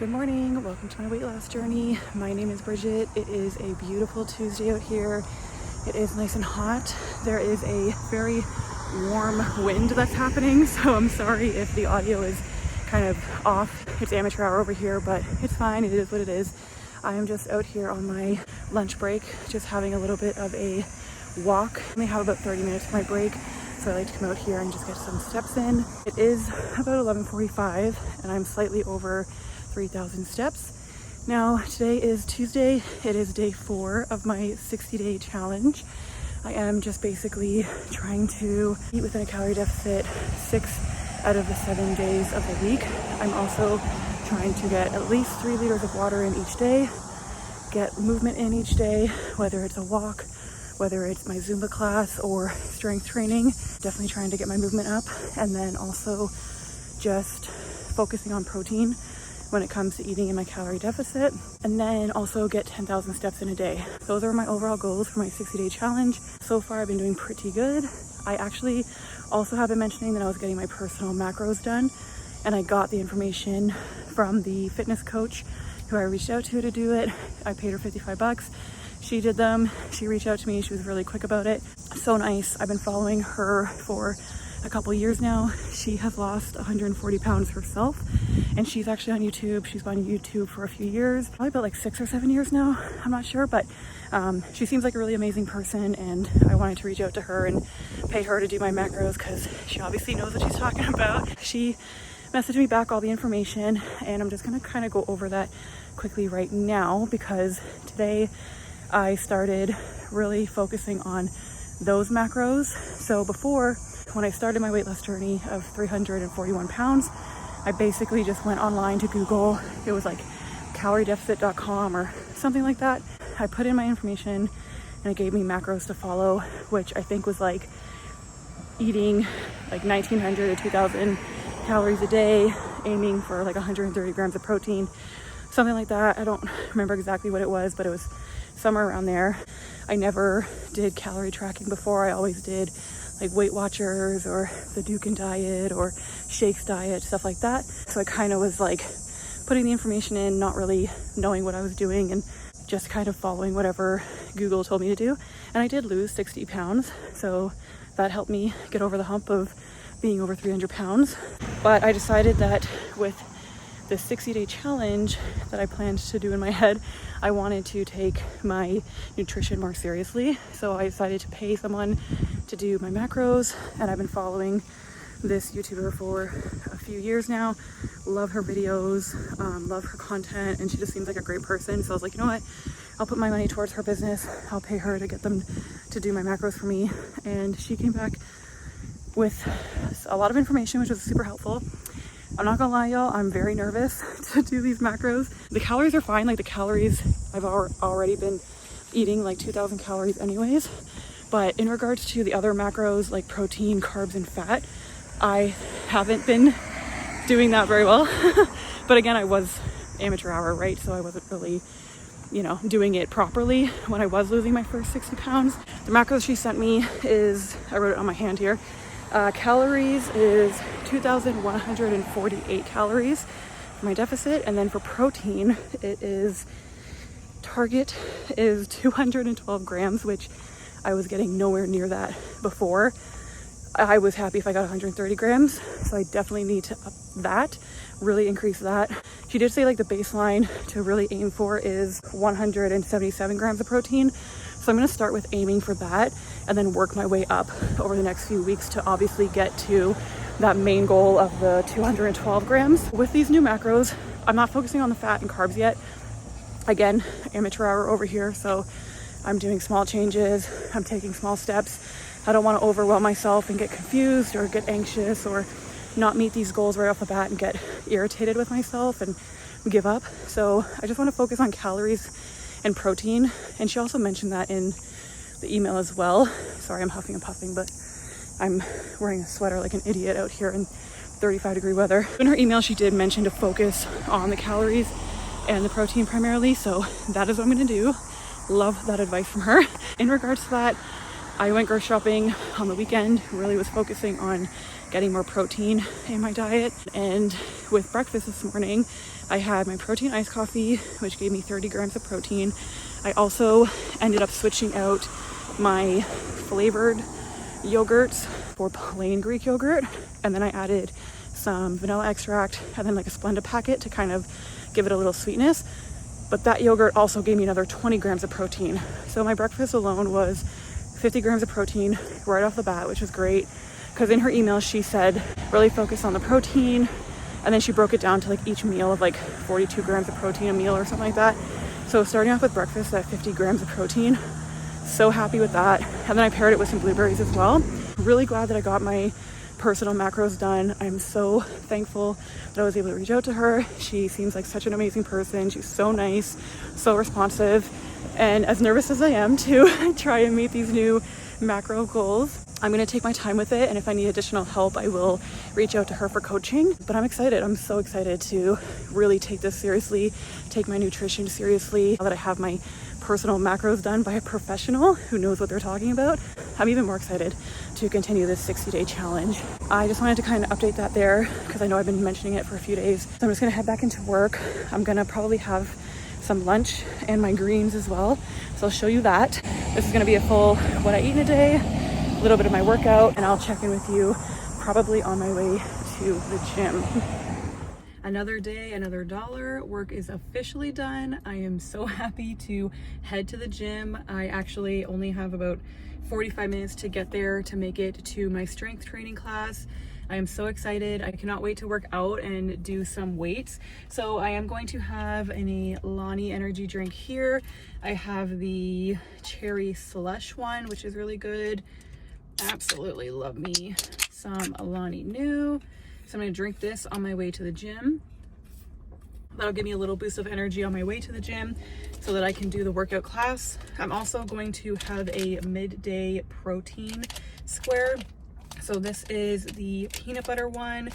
Good morning, welcome to my weight loss journey. My name is Bridget. It is a beautiful Tuesday out here. It is nice and hot. There is a very warm wind that's happening, so I'm sorry if the audio is kind of off. It's amateur hour over here, but it's fine. It is what it is. I am just out here on my lunch break, just having a little bit of a walk. I only have about 30 minutes for my break, so I like to come out here and just get some steps in. It is about 11:45 and I'm slightly over 3,000 steps. Now, today is Tuesday. It is day 4 of my 60-day challenge. I am just basically trying to eat within a calorie deficit 6 out of the 7 days of the week. I'm also trying to get at least 3 liters of water in each day, get movement in each day, whether it's a walk, whether it's my Zumba class or strength training. Definitely trying to get my movement up, and then also just focusing on protein when it comes to eating in my calorie deficit, and then also get 10,000 steps in a day. Those are my overall goals for my 60-day challenge. So far, I've been doing pretty good. I actually also have been mentioning that I was getting my personal macros done, and I got the information from the fitness coach who I reached out to do it. I paid her $55. She did them. She reached out to me. She was really quick about it. So nice. I've been following her for a couple years now. She has lost 140 pounds herself, and she's actually on YouTube. She's been on YouTube for a few years, probably about like 6 or 7 years now. I'm not sure, but she seems like a really amazing person, and I wanted to reach out to her and pay her to do my macros because she obviously knows what she's talking about. She messaged me back all the information, and I'm just gonna kind of go over that quickly right now because today I started really focusing on those macros. So before, when I started my weight loss journey of 341 pounds, I basically just went online to Google. It was like caloriedeficit.com or something like that. I put in my information and it gave me macros to follow, which I think was like eating like 1,900 to 2,000 calories a day, aiming for like 130 grams of protein, something like that. I don't remember exactly what it was, but it was somewhere around there. I never did calorie tracking before. I always did like Weight Watchers or the Dukin diet or Shakes diet, stuff like that. So I kind of was like putting the information in, not really knowing what I was doing and just kind of following whatever Google told me to do. And I did lose 60 pounds. So that helped me get over the hump of being over 300 pounds. But I decided that with the 60-day challenge that I planned to do in my head, I wanted to take my nutrition more seriously. So I decided to pay someone to do my macros, and I've been following this YouTuber for a few years now. Love her videos, love her content, and she just seems like a great person. So I was like, you know what? I'll put my money towards her business. I'll pay her to get them to do my macros for me. And she came back with a lot of information, which was super helpful. I'm not gonna lie, y'all, I'm very nervous to do these macros. The calories are fine. Like the calories, I've already been eating like 2,000 calories anyways. But in regards to the other macros, like protein, carbs, and fat, I haven't been doing that very well. But again, I was amateur hour, right? So I wasn't really, doing it properly when I was losing my first 60 pounds. The macros she sent me is, I wrote it on my hand here. Calories is 2,148 calories for my deficit, and then for protein it is target is 212 grams, which I was getting nowhere near that before. I was happy if I got 130 grams, so I definitely need to up that, really increase that. She did say like the baseline to really aim for is 177 grams of protein. So I'm going to start with aiming for that and then work my way up over the next few weeks to obviously get to that main goal of the 212 grams. With these new macros, I'm not focusing on the fat and carbs yet. Again, amateur hour over here, so I'm doing small changes. I'm taking small steps. I don't want to overwhelm myself and get confused or get anxious or not meet these goals right off the bat and get irritated with myself and give up. So I just want to focus on calories and protein. And she also mentioned that in the email as well. Sorry, I'm huffing and puffing, but I'm wearing a sweater like an idiot out here in 35-degree weather. In her email, she did mention to focus on the calories and the protein primarily. So that is what I'm going to do. Love that advice from her. In regards to that, I went grocery shopping on the weekend, really was focusing on getting more protein in my diet. And with breakfast this morning, I had my protein iced coffee, which gave me 30 grams of protein. I also ended up switching out my flavored yogurts for plain Greek yogurt, and then I added some vanilla extract and then like a Splenda packet to kind of give it a little sweetness. But that yogurt also gave me another 20 grams of protein. So my breakfast alone was 50 grams of protein right off the bat, which was great, because in her email she said really focus on the protein, and then she broke it down to like each meal of like 42 grams of protein a meal or something like that. So starting off with breakfast at 50 grams of protein, so happy with that. And then I paired it with some blueberries as well. Really glad that I got my personal macros done. I'm so thankful that I was able to reach out to her. She seems like such an amazing person. She's so nice, so responsive, and as nervous as I am to try and meet these new macro goals, I'm going to take my time with it, and if I need additional help, I will reach out to her for coaching. But I'm excited. I'm so excited to really take this seriously, take my nutrition seriously, now that I have my personal macros done by a professional who knows what they're talking about. I'm even more excited to continue this 60-day challenge. I just wanted to kind of update that there because I know I've been mentioning it for a few days. So I'm just gonna head back into work. I'm gonna probably have some lunch and my greens as well. So I'll show you that. This is gonna be a full what I eat in a day, a little bit of my workout, and I'll check in with you probably on my way to the gym. Another day, another dollar. Work is officially done. I am so happy to head to the gym. I actually only have about 45 minutes to get there to make it to my strength training class. I am so excited. I cannot wait to work out and do some weights. So I am going to have an Alani energy drink here. I have the cherry slush one, which is really good. Absolutely love me some Alani Nu. So I'm gonna drink this on my way to the gym. That'll give me a little boost of energy on my way to the gym so that I can do the workout class. I'm also going to have a midday protein square. So this is the peanut butter one.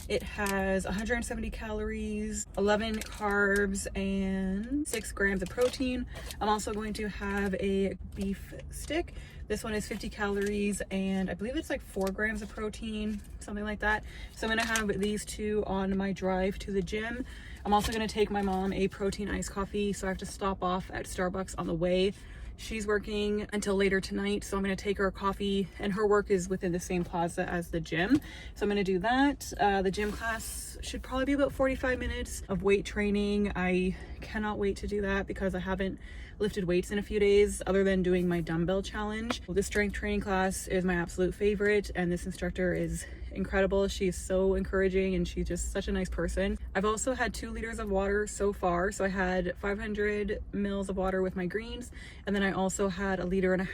It has 170 calories, 11 carbs, and 6 grams of protein. I'm also going to have a beef stick. This one is 50 calories, and I believe it's like 4 grams of protein, something like that. So I'm gonna have these two on my drive to the gym. I'm also gonna take my mom a protein iced coffee, so I have to stop off at Starbucks on the way. She's working until later tonight, so I'm gonna take her a coffee, and her work is within the same plaza as the gym. So I'm gonna do that. The gym class should probably be about 45 minutes of weight training. I cannot wait to do that because I haven't lifted weights in a few days other than doing my dumbbell challenge. This strength training class is my absolute favorite, and this instructor is incredible. She's so encouraging, and she's just such a nice person. I've also had 2 liters of water so far. So I had 500 mils of water with my greens, and then I also had 1.5 liters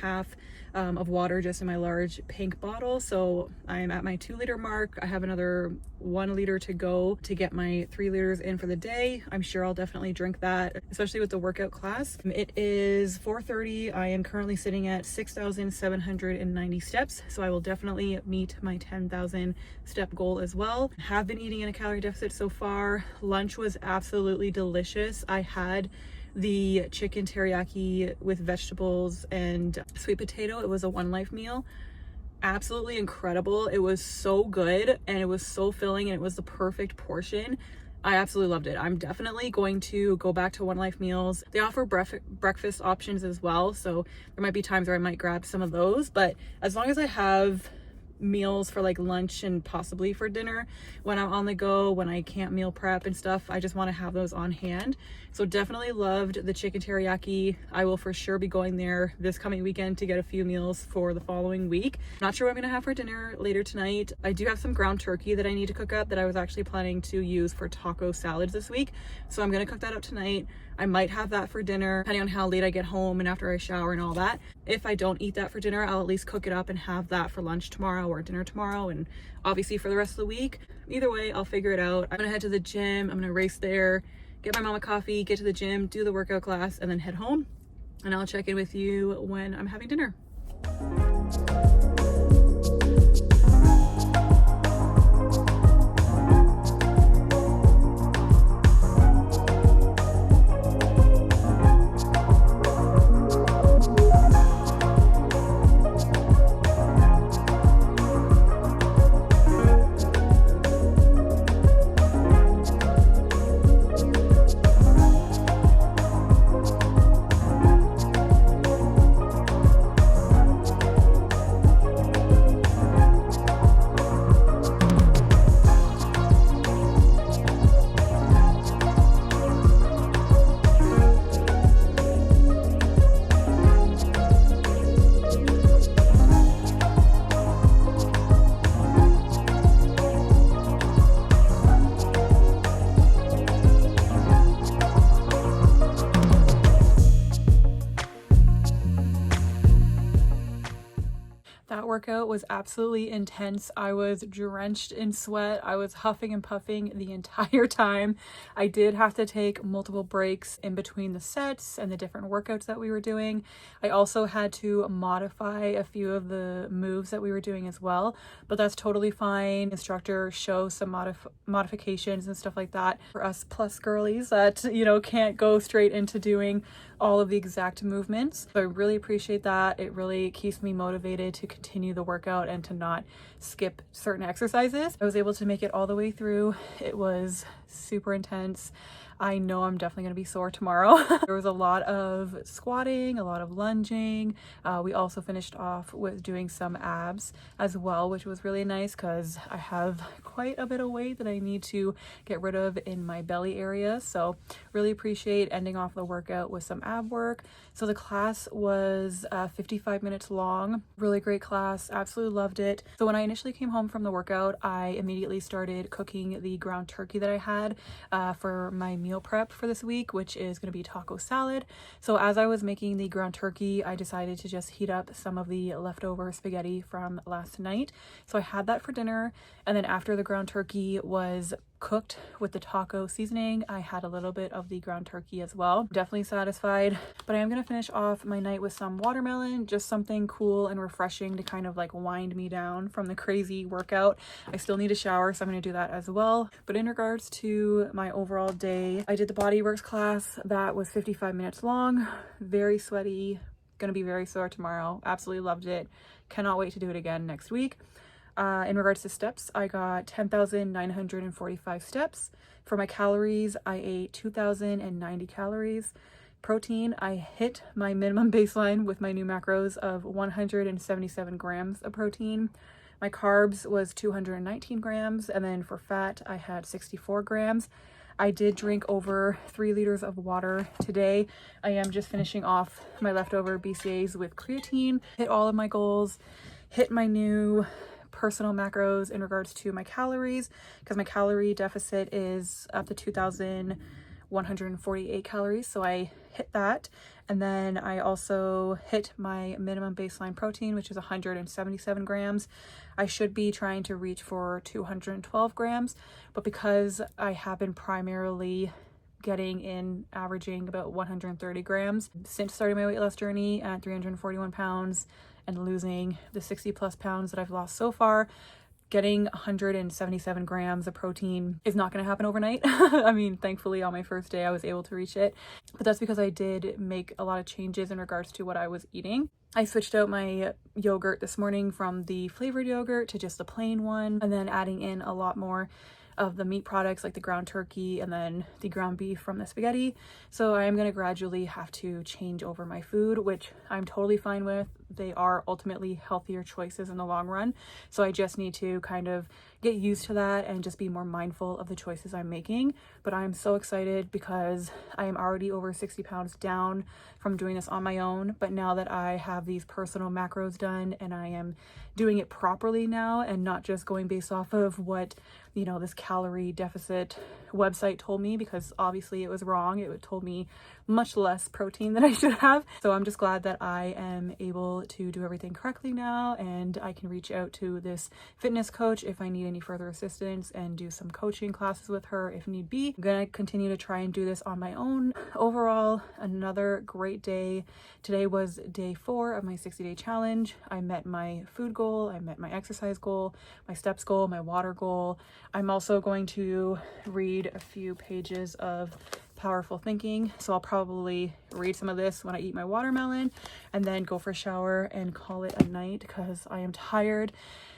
of water just in my large pink bottle. So I'm at my 2 liter mark. I have another 1 liter to go to get my 3 liters in for the day. I'm sure I'll definitely drink that, especially with the workout class. It is 4:30. I am currently sitting at 6,790 steps. So I will definitely meet my 10,000 step goal as well. Have been eating in a calorie deficit so far. Lunch was absolutely delicious. I had the chicken teriyaki with vegetables and sweet potato. It was a One Life meal. Absolutely incredible. It was so good, and it was so filling, and it was the perfect portion. I absolutely loved it. I'm definitely going to go back to One Life meals. They offer breakfast options as well, so there might be times where I might grab some of those, but as long as I have meals for like lunch and possibly for dinner when I'm on the go, when I can't meal prep and stuff, I just want to have those on hand. So definitely loved the chicken teriyaki. I will for sure be going there this coming weekend to get a few meals for the following week. Not sure what I'm gonna have for dinner later tonight. I do have some ground turkey that I need to cook up that I was actually planning to use for taco salads this week, so I'm gonna cook that up tonight. I might have that for dinner depending on how late I get home and after I shower and all that. If I don't eat that for dinner, I'll at least cook it up and have that for lunch tomorrow or dinner tomorrow, and obviously for the rest of the week. Either way, I'll figure it out. I'm gonna head to the gym. I'm gonna race there, get my mom a coffee, get to the gym, do the workout class, and then head home. And I'll check in with you when I'm having dinner. workout was absolutely intense. I was drenched in sweat. I was huffing and puffing the entire time. I did have to take multiple breaks in between the sets and the different workouts that we were doing. I also had to modify a few of the moves that we were doing as well, but that's totally fine. Instructor shows some modifications and stuff like that for us plus girlies that, you know, can't go straight into doing all of the exact movements. So I really appreciate that. It really keeps me motivated to continue the workout and to not skip certain exercises. I was able to make it all the way through. It was super intense. I know I'm definitely going to be sore tomorrow. There was a lot of squatting, a lot of lunging. We also finished off with doing some abs as well, which was really nice because I have quite a bit of weight that I need to get rid of in my belly area. So really appreciate ending off the workout with some ab work. So the class was 55 minutes long. Really great class. Absolutely loved it. So when I initially came home from the workout, I immediately started cooking the ground turkey that I had for my meal prep for this week, which is going to be taco salad. So as I was making the ground turkey, I decided to just heat up some of the leftover spaghetti from last night. So I had that for dinner, and then after the ground turkey was cooked with the taco seasoning, I had a little bit of the ground turkey as well. Definitely satisfied, but I am going to finish off my night with some watermelon, just something cool and refreshing to kind of like wind me down from the crazy workout. I still need a shower, so I'm going to do that as well. But in regards to my overall day, I did the Bodyworks class. That was 55 minutes long, very sweaty, going to be very sore tomorrow. Absolutely loved it. Cannot wait to do it again next week. In regards to steps, I got 10,945 steps. For my calories, I ate 2,090 calories. Protein, I hit my minimum baseline with my new macros of 177 grams of protein. My carbs was 219 grams, and then for fat, I had 64 grams. I did drink over 3 liters of water today. I am just finishing off my leftover BCAAs with creatine. Hit all of my goals, hit my new personal macros in regards to my calories, because my calorie deficit is up to 2,148 calories, so I hit that. And then I also hit my minimum baseline protein, which is 177 grams. I should be trying to reach for 212 grams, but because I have been primarily getting in averaging about 130 grams since starting my weight loss journey at 341 pounds and losing the 60 plus pounds that I've lost so far, getting 177 grams of protein is not going to happen overnight. I mean, thankfully on my first day I was able to reach it, but that's because I did make a lot of changes in regards to what I was eating. I switched out my yogurt this morning from the flavored yogurt to just the plain one, and then adding in a lot more of the meat products like the ground turkey and then the ground beef from the spaghetti. So I am going to gradually have to change over my food, which I'm totally fine with. They are ultimately healthier choices in the long run. So I just need to kind of get used to that and just be more mindful of the choices I'm making. But I'm so excited because I am already over 60 pounds down from doing this on my own. But now that I have these personal macros done and I am doing it properly now and not just going based off of what, you know, this calorie deficit website told me, because obviously it was wrong. It told me much less protein than I should have. So I'm just glad that I am able to do everything correctly now, and I can reach out to this fitness coach if I need any further assistance and do some coaching classes with her if need be. I'm gonna continue to try and do this on my own. Overall, another great day. Today was day 4 of my 60-day challenge. I met my food goal, I met my exercise goal, my steps goal, my water goal. I'm also going to read a few pages of Powerful Thinking, so I'll probably read some of this when I eat my watermelon and then go for a shower and call it a night because I am tired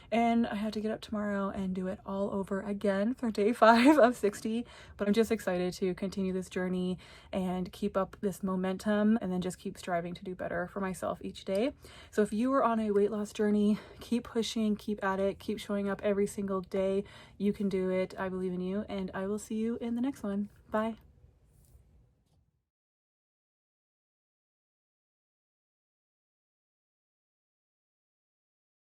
and I have to get up tomorrow and do it all over again for day 5 of 60. But I'm just excited to continue this journey and keep up this momentum and then just keep striving to do better for myself each day. So if you are on a weight loss journey, keep pushing, keep at it, keep showing up every single day. You can do it. I believe in you, and I will see you in the next one. Bye.